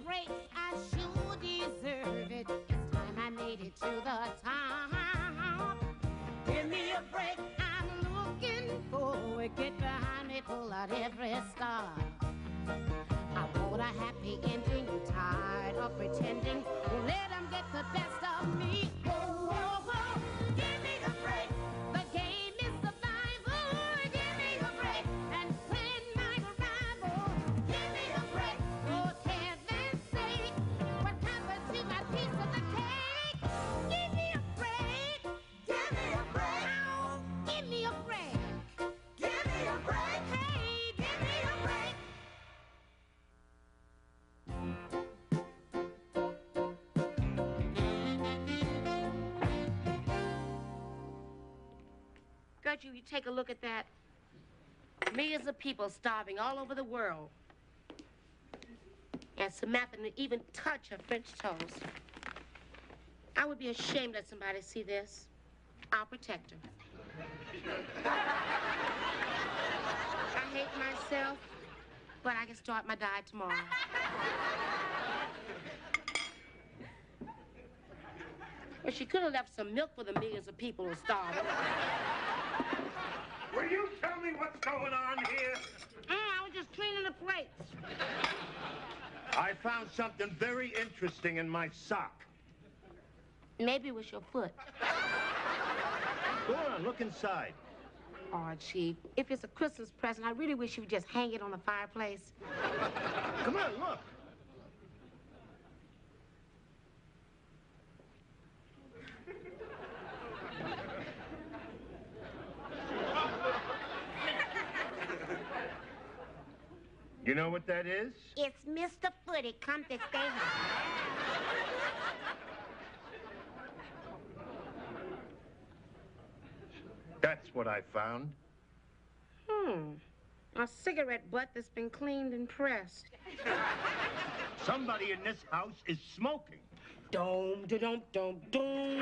break, I sure deserve it. It's time I made it to the top. Give me a break, I'm looking forward. Get behind me, pull out every star. I want a happy ending, tired of pretending. Won't let them get the best of me. Whoa, whoa, whoa, give me a break. The game is survival. Give me a break and plan my arrival. Give me a break, for heaven's sake. What happened to my piece of the cake? Give me a break. Give me a break. Oh, give me a break. Give me a break. Hey, give me a break. Gertrude, you take a look at that. Millions of people starving all over the world. And Samantha didn't even touch her French toast. I would be ashamed to let somebody see this. I'll protect her. I hate myself, but I can start my diet tomorrow. Well, she could have left some milk for the millions of people who are starving. Will you tell me what's going on here? I was just cleaning the plates. I found something very interesting in my sock. Maybe it was your foot. Go on, look inside. Oh, Chief, if it's a Christmas present, I really wish you would just hang it on the fireplace. Come on, look. You know what that is? It's Mr. Footy, come to stay home. That's what I found. A cigarette butt that's been cleaned and pressed. Somebody in this house is smoking. Dome, da-dum, dum, dum.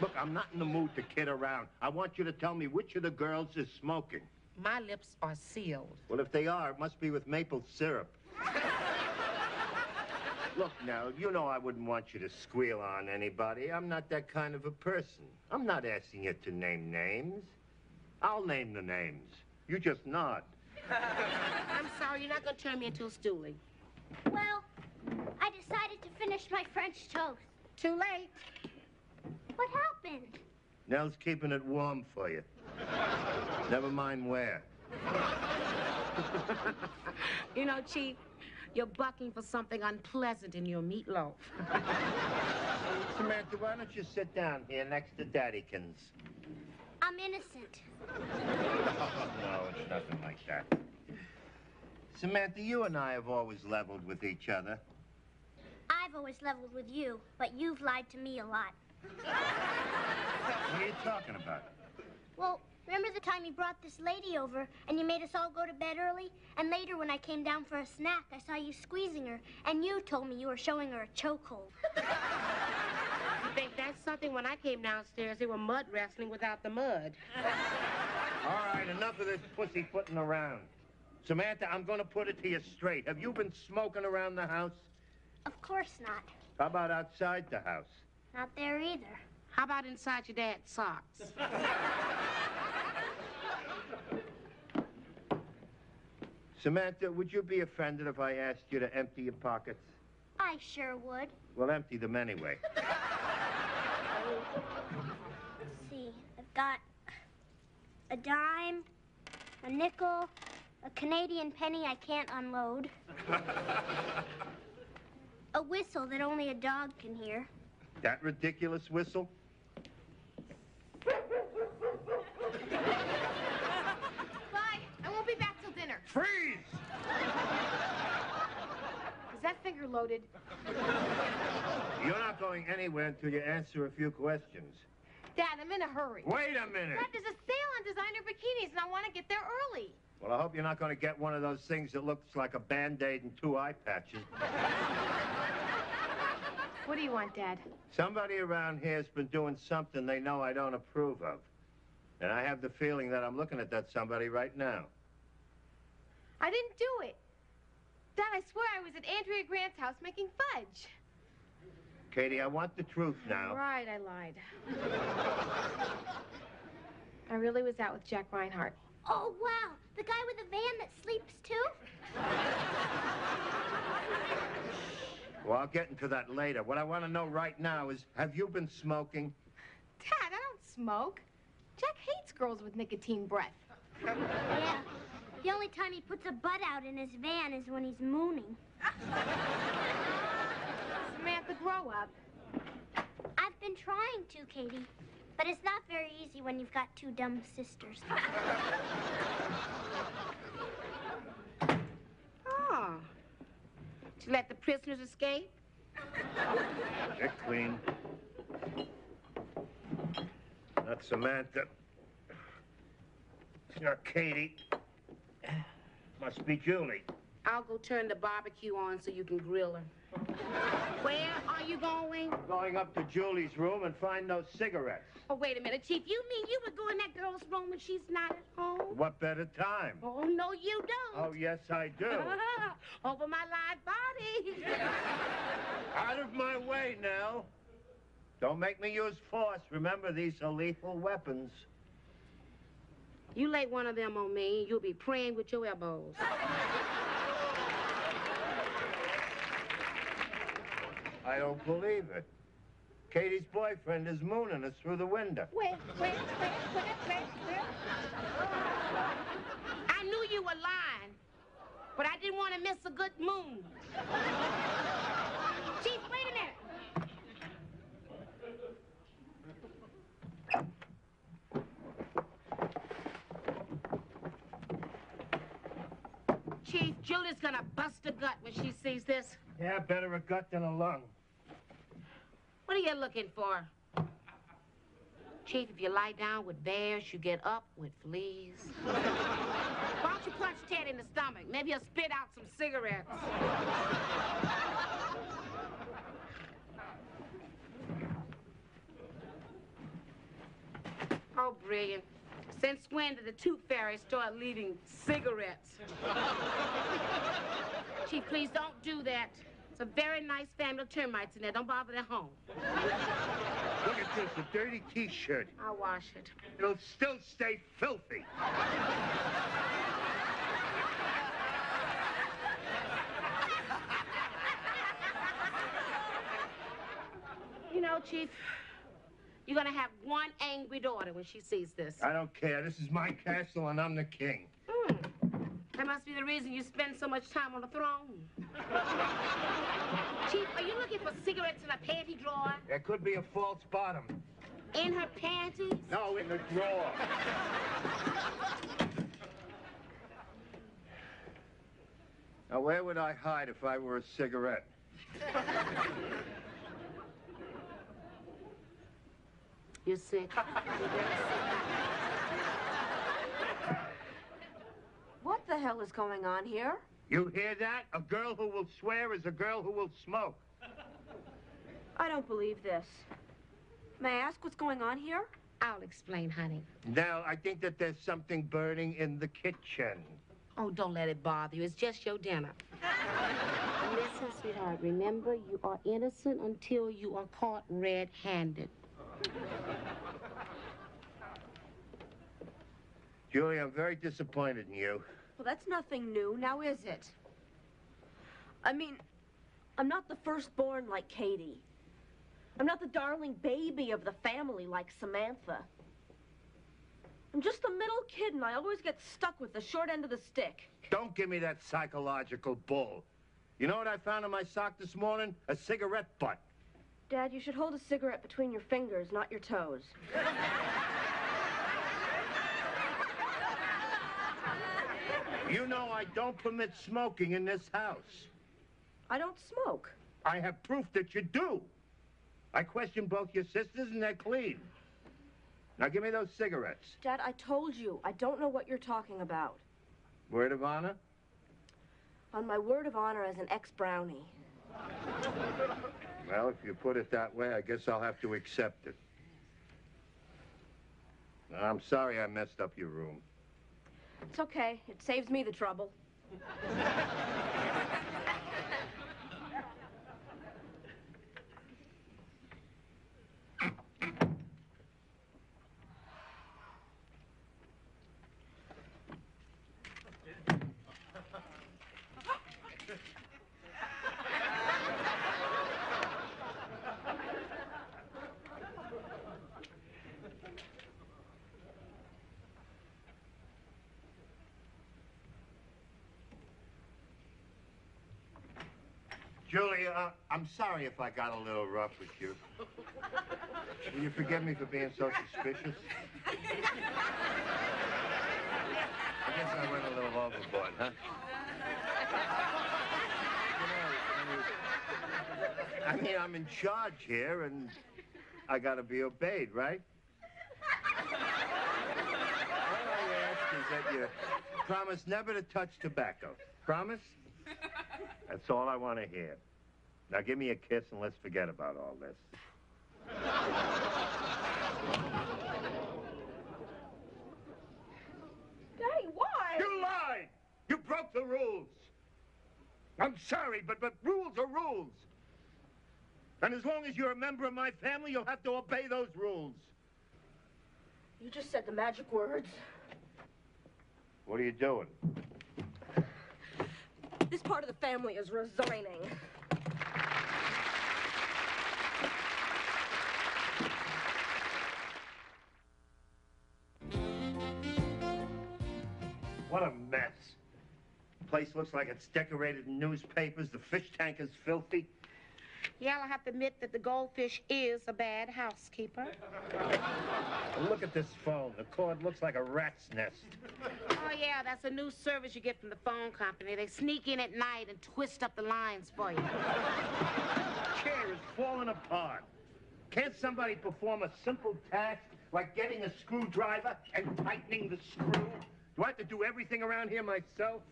Look, I'm not in the mood to kid around. I want you to tell me which of the girls is smoking. My lips are sealed. Well, if they are, it must be with maple syrup. Look, Nell, you know I wouldn't want you to squeal on anybody. I'm not that kind of a person. I'm not asking you to name names. I'll name the names. You just nod. I'm sorry, you're not going to turn me into a stoolie. Well, I decided to finish my French toast. Too late. What happened? Nell's keeping it warm for you. Never mind where. You know, Chief, you're bucking for something unpleasant in your meatloaf. Samantha, why don't you sit down here next to Daddykins? I'm innocent. No, it's nothing like that. Samantha, you and I have always leveled with each other. I've always leveled with you, but you've lied to me a lot. What are you talking about? Well, remember the time you brought this lady over and you made us all go to bed early? And later when I came down for a snack, I saw you squeezing her, and you told me you were showing her a chokehold. You think that's something? When I came downstairs, they were mud wrestling without the mud. All right, enough of this pussyfooting around. Samantha, I'm going to put it to you straight. Have you been smoking around the house? Of course not. How about outside the house? Not there either. How about inside your dad's socks? Samantha, would you be offended if I asked you to empty your pockets? I sure would. Well, empty them anyway. Let's see. I've got a dime, a nickel, a Canadian penny I can't unload, a whistle that only a dog can hear. That ridiculous whistle? Bye. I won't be back till dinner. Freeze! Is that finger loaded? You're not going anywhere until you answer a few questions. Dad, I'm in a hurry. Wait a minute! Dad, there's a sale on designer bikinis, and I want to get there early. Well, I hope you're not going to get one of those things that looks like a Band-Aid and 2 eye patches. What do you want, Dad? Somebody around here has been doing something they know I don't approve of. And I have the feeling that I'm looking at that somebody right now. I didn't do it. Dad, I swear I was at Andrea Grant's house making fudge. Katie, I want the truth now. Right, I lied. I really was out with Jack Reinhardt. Oh, wow. The guy with the van that sleeps too? Well, I'll get into that later. What I want to know right now is, have you been smoking? Dad, I don't smoke. Jack hates girls with nicotine breath. Yeah. The only time he puts a butt out in his van is when he's mooning. Samantha, grow up. I've been trying to, Katie. But it's not very easy when you've got two dumb sisters. Oh. Did you let the prisoners escape? They're clean. Not Samantha. It's not Katie. Must be Julie. I'll go turn the barbecue on so you can grill her. Where are you going? I'm going up to Julie's room and find those cigarettes. Oh, wait a minute, Chief. You mean you would go in that girl's room when she's not at home? What better time? Oh, no, you don't. Oh, yes, I do. Over my live body. Out of my way, Nell. Don't make me use force. Remember, these are lethal weapons. You lay one of them on me, you'll be praying with your elbows. I don't believe it. Katie's boyfriend is mooning us through the window. Wait. I knew you were lying, but I didn't want to miss a good moon. Chief, wait a minute. Chief, Julie's gonna bust a gut when she sees this. Yeah, better a gut than a lung. What are you looking for? Chief, if you lie down with bears, you get up with fleas. Why don't you punch Ted in the stomach? Maybe he'll spit out some cigarettes. Oh, brilliant. Since when did the tooth fairy start leaving cigarettes? Chief, please don't do that. It's a very nice family of termites in there. Don't bother their home. Look at this, a dirty T-shirt. I'll wash it. It'll still stay filthy. You know, Chief, you're gonna have one angry daughter when she sees this. I don't care. This is my castle and I'm the king. That must be the reason you spend so much time on the throne. Chief, are you looking for cigarettes in a panty drawer? There could be a false bottom. In her panties? No, in the drawer. Now, where would I hide if I were a cigarette? You're sick. You're very sick. What the hell is going on here? You hear that? A girl who will swear is a girl who will smoke. I don't believe this. May I ask what's going on here? I'll explain, honey. Now, I think that there's something burning in the kitchen. Oh, don't let it bother you. It's just your dinner. Listen, sweetheart, remember, you are innocent until you are caught red-handed. Julie, I'm very disappointed in you. Well, that's nothing new, now is it? I mean, I'm not the firstborn like Katie. I'm not the darling baby of the family like Samantha. I'm just a middle kid, and I always get stuck with the short end of the stick. Don't give me that psychological bull. You know what I found in my sock this morning? A cigarette butt. Dad, you should hold a cigarette between your fingers, not your toes. You know I don't permit smoking in this house. I don't smoke. I have proof that you do. I questioned both your sisters, and they're clean. Now give me those cigarettes. Dad, I told you, I don't know what you're talking about. Word of honor? On my word of honor as an ex-brownie. Well, if you put it that way, I guess I'll have to accept it. I'm sorry I messed up your room. It's okay. It saves me the trouble. Julie, I'm sorry if I got a little rough with you. Will you forgive me for being so suspicious? I guess I went a little overboard, huh? I mean, I'm in charge here, and I gotta be obeyed, right? All I ask is that you promise never to touch tobacco. Promise? That's all I want to hear. Now give me a kiss and let's forget about all this. Daddy, why? You lied! You broke the rules! I'm sorry, but rules are rules. And as long as you're a member of my family, you'll have to obey those rules. You just said the magic words. What are you doing? This part of the family is resigning. What a mess. The place looks like it's decorated in newspapers. The fish tank is filthy. Yeah, I'll have to admit that the goldfish is a bad housekeeper. And look at this phone. The cord looks like a rat's nest. Oh, yeah, that's a new service you get from the phone company. They sneak in at night and twist up the lines for you. The chair is falling apart. Can't somebody perform a simple task like getting a screwdriver and tightening the screw? Do I have to do everything around here myself?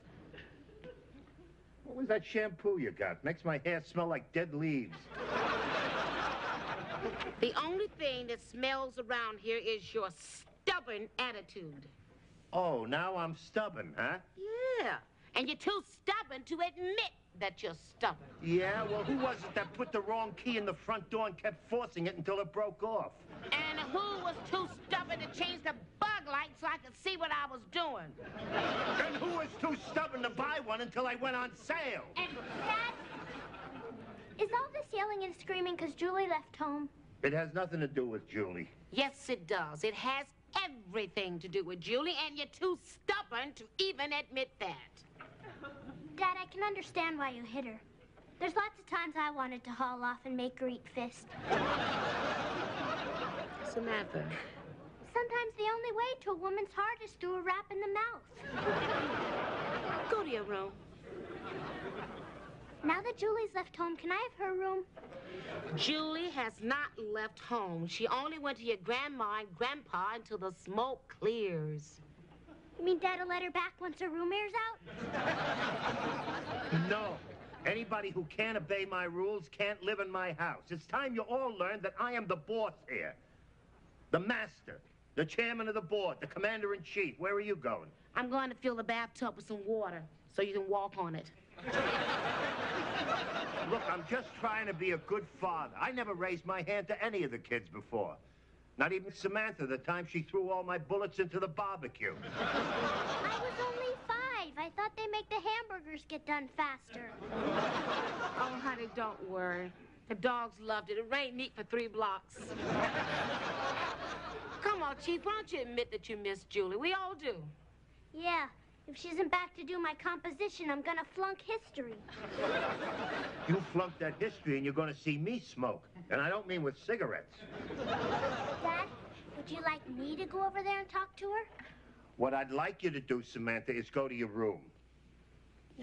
What was that shampoo you got? Makes my hair smell like dead leaves. The only thing that smells around here is your stubborn attitude. Oh, now I'm stubborn, huh? Yeah, and you're too stubborn to admit that you're stubborn. Yeah, well, who was it that put the wrong key in the front door and kept forcing it until it broke off? And who was too stubborn to change the bug light so I could see what I was doing? And who was too stubborn to buy one until I went on sale? And Dad, is all this yelling and screaming because Julie left home? It has nothing to do with Julie. Yes, it does. It has everything to do with Julie, and you're too stubborn to even admit that. Dad, I can understand why you hit her. There's lots of times I wanted to haul off and make her eat fist. Samantha. Sometimes the only way to a woman's heart is through a rap in the mouth. Go to your room. Now that Julie's left home, can I have her room? Julie has not left home. She only went to your grandma and grandpa until the smoke clears. You mean Dad'll let her back once her room airs out? No. Anybody who can't obey my rules can't live in my house. It's time you all learned that I am the boss here. The master, the chairman of the board, the commander-in-chief. Where are you going? I'm going to fill the bathtub with some water so you can walk on it. Look, I'm just trying to be a good father. I never raised my hand to any of the kids before. Not even Samantha, the time she threw all my bullets into the barbecue. I was only 5. I thought they make the hamburgers get done faster. Oh, honey, don't worry. The dogs loved it. It rained meat for 3 blocks. Come on, Chief, why don't you admit that you miss Julie? We all do. Yeah, if she isn't back to do my composition, I'm gonna flunk history. You flunked that history and you're going to see me smoke. And I don't mean with cigarettes. Dad, would you like me to go over there and talk to her? What I'd like you to do, Samantha, is go to your room.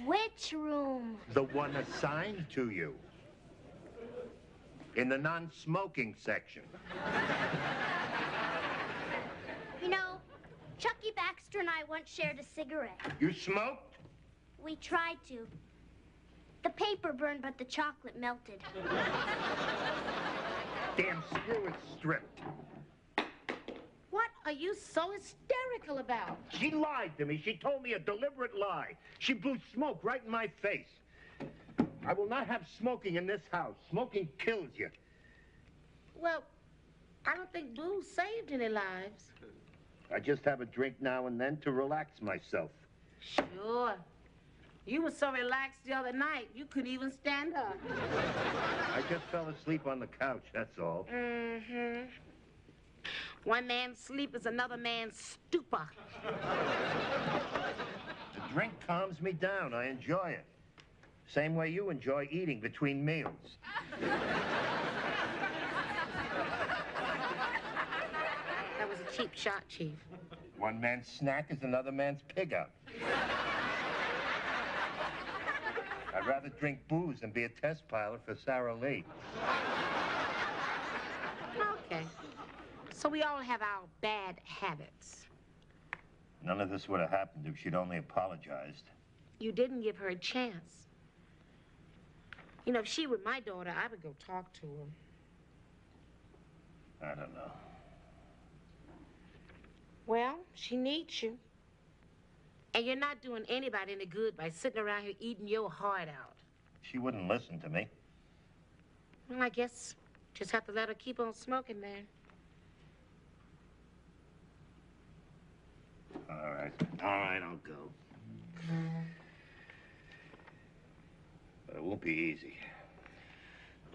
Which room? The one assigned to you. In the non-smoking section. You know, Chucky Baxter and I once shared a cigarette. You smoked? We tried to. The paper burned, but the chocolate melted. Damn screw is stripped. What are you so hysterical about? She lied to me. She told me a deliberate lie. She blew smoke right in my face. I will not have smoking in this house. Smoking kills you. Well, I don't think booze saved any lives. I just have a drink now and then to relax myself. Sure. You were so relaxed the other night, you couldn't even stand up. I just fell asleep on the couch, that's all. Mm-hmm. One man's sleep is another man's stupor. The drink calms me down. I enjoy it. Same way you enjoy eating between meals. That was a cheap shot, Chief. One man's snack is another man's pig out. I'd rather drink booze than be a test pilot for Sarah Lee. Okay. So we all have our bad habits. None of this would have happened if she'd only apologized. You didn't give her a chance. You know, if she were my daughter, I would go talk to her. I don't know. Well, she needs you. And you're not doing anybody any good by sitting around here eating your heart out. She wouldn't listen to me. Well, I guess just have to let her keep on smoking, man. All right, I'll go. But it won't be easy.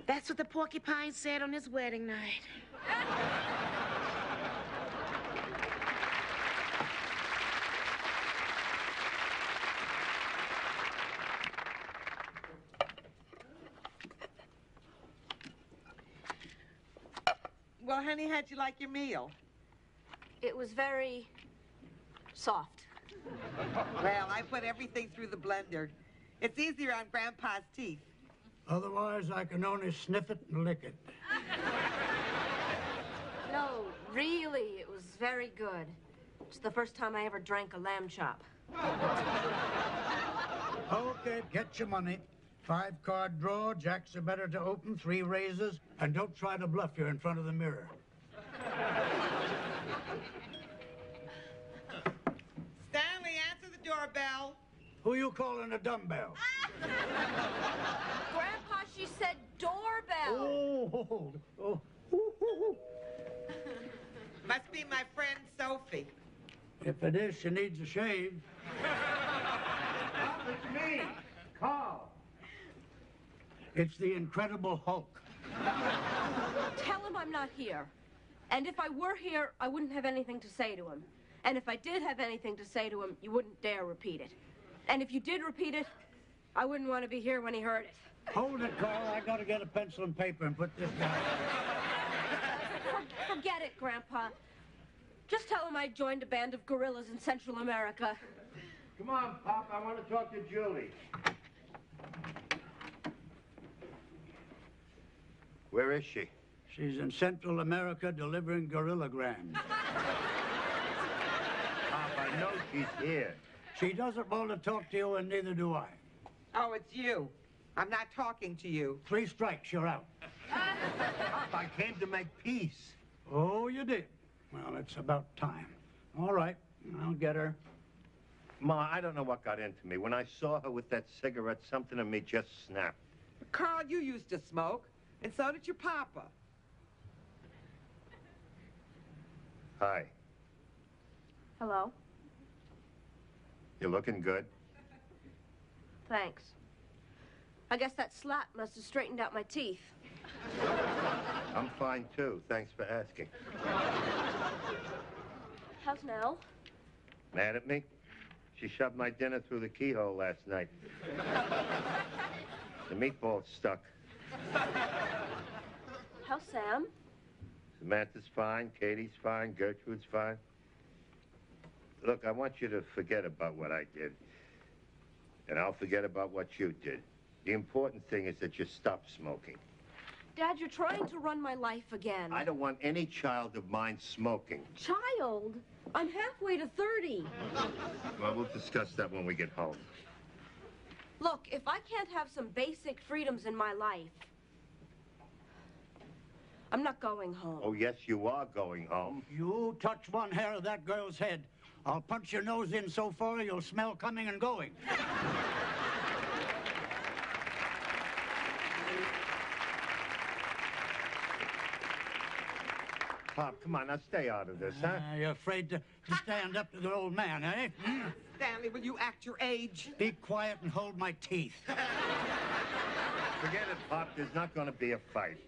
That's what the porcupine said on his wedding night. Well, honey, how'd you like your meal? It was very soft. Well, I put everything through the blender. It's easier on Grandpa's teeth. Otherwise, I can only sniff it and lick it. No, really, it was very good. It's the first time I ever drank a lamb chop. Okay, get your money. 5-card draw, jacks are better to open, 3 raises, and don't try to bluff you in front of the mirror. Stanley, answer the doorbell. Who you calling a dumbbell? Grandpa, she said doorbell. Oh. Must be my friend Sophie. If it is, she needs a shave. It's me, Carl. It's the Incredible Hulk. Tell him I'm not here. And if I were here, I wouldn't have anything to say to him. And if I did have anything to say to him, you wouldn't dare repeat it. And if you did repeat it, I wouldn't want to be here when he heard it. Hold it, Carl. I gotta get a pencil and paper and put this down. Forget it, Grandpa. Just tell him I joined a band of gorillas in Central America. Come on, Pop. I want to talk to Julie. Where is she? She's in Central America delivering gorillograms. Pop, I know she's here. She doesn't want to talk to you, and neither do I. Oh, it's you. I'm not talking to you. 3 strikes, you're out. Pop, I came to make peace. Oh, you did? Well, it's about time. All right, I'll get her. Ma, I don't know what got into me. When I saw her with that cigarette, something in me just snapped. Carl, you used to smoke, and so did your papa. Hi. Hello? You're looking good. Thanks. I guess that slap must have straightened out my teeth. I'm fine, too. Thanks for asking. How's Nell? Mad at me? She shoved my dinner through the keyhole last night. The meatball's stuck. How's Sam? Samantha's fine, Katie's fine, Gertrude's fine. Look, I want you to forget about what I did. And I'll forget about what you did. The important thing is that you stop smoking. Dad, you're trying to run my life again. I don't want any child of mine smoking. Child? I'm halfway to 30. Well, we'll discuss that when we get home. Look, if I can't have some basic freedoms in my life, I'm not going home. Oh, yes, you are going home. You touch one hair of that girl's head, I'll punch your nose in so far you'll smell coming and going. Pop, come on, now stay out of this, huh? You're afraid to stand up to the old man, eh? Hmm? Stanley, will you act your age? Be quiet and hold my teeth. Forget it, Pop. There's not going to be a fight.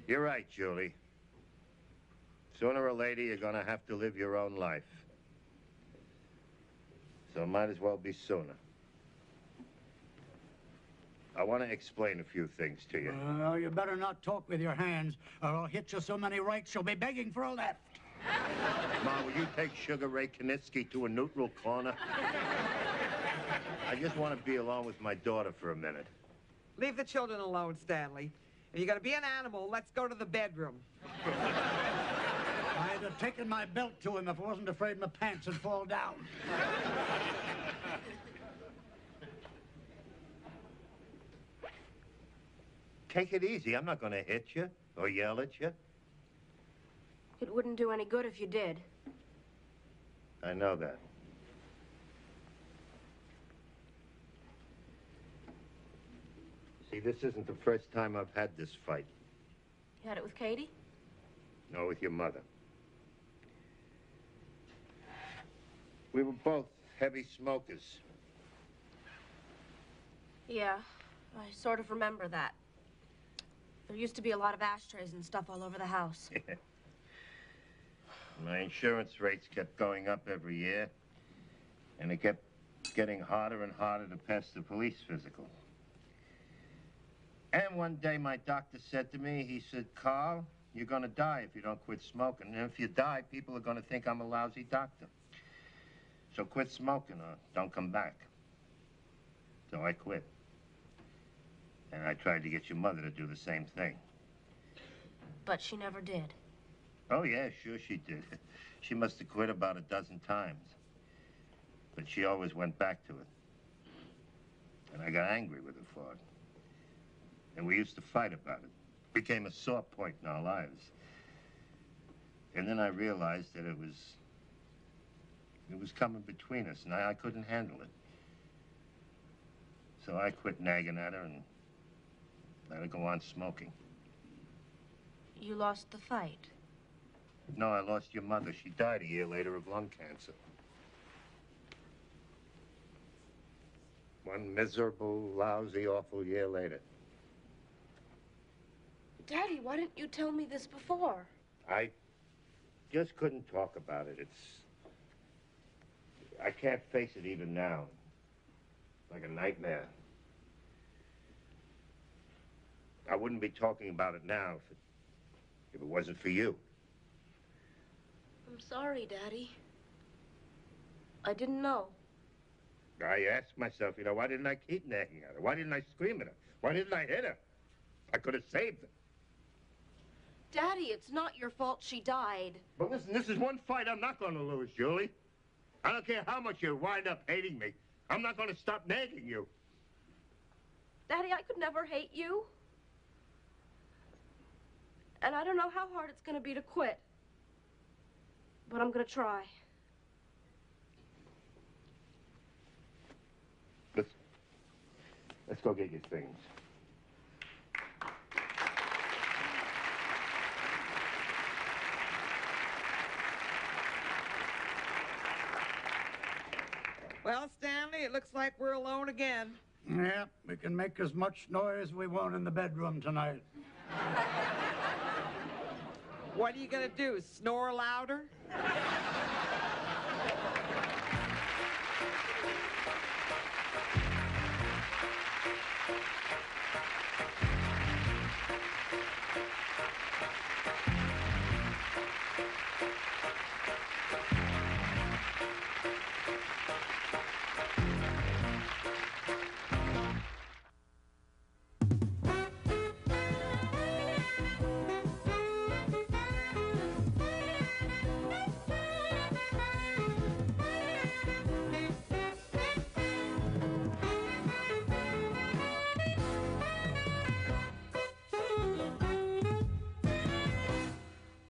You're right, Julie. Sooner or later, you're going to have to live your own life. So it might as well be sooner. I want to explain a few things to you. You better not talk with your hands, or I'll hit you so many rights you'll be begging for a left. Ma, will you take Sugar Ray Knitsky to a neutral corner? I just want to be alone with my daughter for a minute. Leave the children alone, Stanley. If you're going to be an animal, let's go to the bedroom. I'd have taken my belt to him if I wasn't afraid my pants would fall down. Take it easy. I'm not going to hit you or yell at you. It wouldn't do any good if you did. I know that. See, this isn't the first time I've had this fight. You had it with Katie? No, with your mother. We were both heavy smokers. Yeah, I sort of remember that. There used to be a lot of ashtrays and stuff all over the house. My insurance rates kept going up every year, and it kept getting harder and harder to pass the police physical. And one day my doctor said to me, he said, Carl, you're going to die if you don't quit smoking. And if you die, people are going to think I'm a lousy doctor. So quit smoking or don't come back. So I quit. And I tried to get your mother to do the same thing. But she never did. Oh, yeah, sure she did. She must have quit about a dozen times. But she always went back to it. And I got angry with her for it. And we used to fight about it. It became a sore point in our lives. And then I realized that it was coming between us, and I couldn't handle it. So I quit nagging at her and let her go on smoking. You lost the fight? No, I lost your mother. She died a year later of lung cancer. One miserable, lousy, awful year later. Daddy, why didn't you tell me this before? I just couldn't talk about it. I can't face it even now. It's like a nightmare. I wouldn't be talking about it now if it wasn't for you. I'm sorry, Daddy. I didn't know. I asked myself, why didn't I keep nagging at her? Why didn't I scream at her? Why didn't I hit her? I could have saved her. Daddy, it's not your fault she died. But listen, this is one fight I'm not going to lose, Julie. I don't care how much you wind up hating me. I'm not going to stop nagging you. Daddy, I could never hate you. And I don't know how hard it's going to be to quit. But I'm going to try. Let's go get your things. Well, Stanley, it looks like we're alone again. Yeah, we can make as much noise as we want in the bedroom tonight. What are you going to do, snore louder?